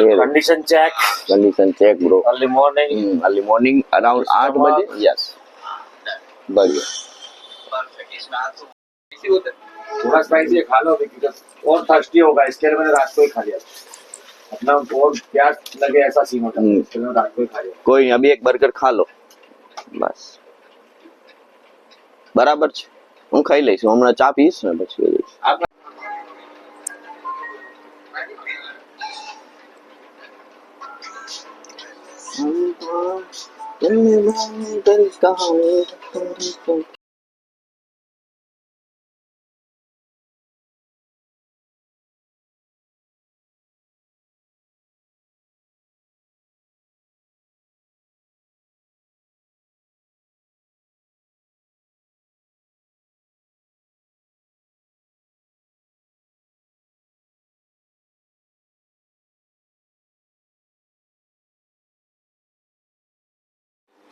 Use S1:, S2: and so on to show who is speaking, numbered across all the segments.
S1: Condition check bro. Early morning around 8 बजे। Yes बढ़िया।
S2: थोड़ा स्पाइसी खा लो अभी, और थर्स्टी होगा इसके लिए मैंने रात को ही खा लिया अपना, और प्यास लगे ऐसा सीन होता है, इसके लिए रात को ही खा लिया।
S1: कोई अभी एक बर्गर खा लो बस बराबर છે। હું ખાઈ લઈશ, હમણાં ચા પીશ ને પછી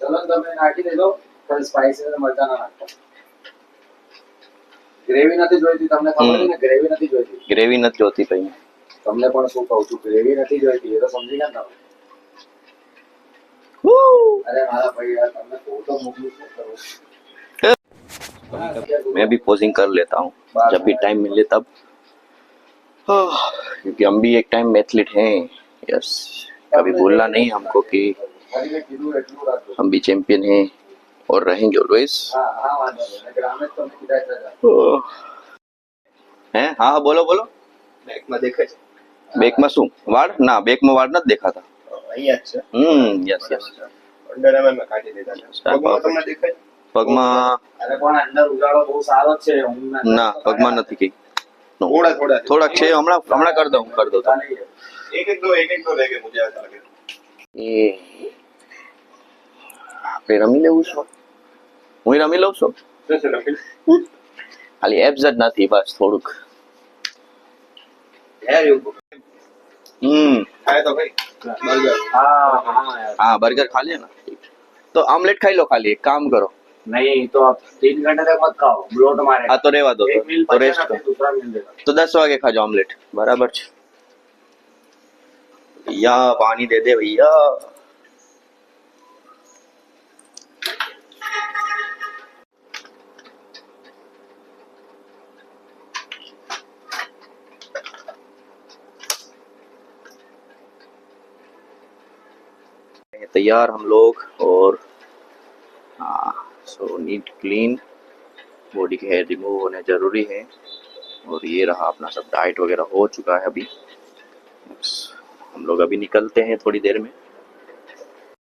S2: ચલો તમે નાખી દેજો, પણ સ્પાઈસી ને મરચા ના નાખતા। ગ્રેવી નથી જોઈતી તમને, ખબર છે ને ગ્રેવી નથી જોઈતી।
S1: ગ્રેવી નથી જોતી ભાઈ,
S2: તમને પણ શું કહું છું, ગ્રેવી નથી જોઈતી, એ તો સમજી ગયા ને તમે। अरे मारा भाई यार, तुमने फोटो मोकली શું કરો।
S1: मैं भी पोजिंग कर लेता हूँ जब भी टाइम मिले तब, क्योंकि हम भी एक टाइम एथलीट हैं। यस, कभी भूलना नहीं हमको कि हम भी चैंपियन हैं और रहेंगे ऑलवेज। हैं हाँ बोलो बोलो।
S2: બેક માં દેખાય છે?
S1: બેક માં શું વાળ? ના બેક માં વાળ નથી દેખાતા।
S2: અહીંયા છે।
S1: Yes yes.
S2: અંડર એમ માં કાઢી દીધા છે। પગમાં તમને દેખાય?
S1: પગમાં
S2: અરે પણ અંડર ઉજાળો બહુ સારો છે।
S1: ના પગમાં નથી કઈ, થોડાક છે। હમણાં कर दो
S2: एक एक दो रह गए मुझे ऐसा लगे।
S1: એ આપણે રમી લેવું છે, હું રમી લઉં છું। ખાલી એબ્સ જ નથી બસ થોડુંક।
S2: यार ये खाया तो भाई बर्गर।
S1: हाँ बर्गर खा लिया ना, तो ऑमलेट खाई लो। खाली एक काम करो,
S2: नहीं तो आप 3 घंटे तक मत खाओ, ब्लोट मारेगा।
S1: हाँ तो रेवा दो,
S2: एक मील
S1: तो रेस्ट
S2: बचेगा, फिर दूसरा मील देगा।
S1: तो 10 वागे खा जाओ ऑमलेट, बराबर છે। भैया पानी दे दे भैया। तैयार हम लोग, और सो नीट क्लीन, बॉडी के हेयर रिमूव होने जरूरी है। और ये रहा अपना सब, डाइट वगैरह हो चुका है अभी। हम लोग अभी निकलते हैं थोड़ी देर में।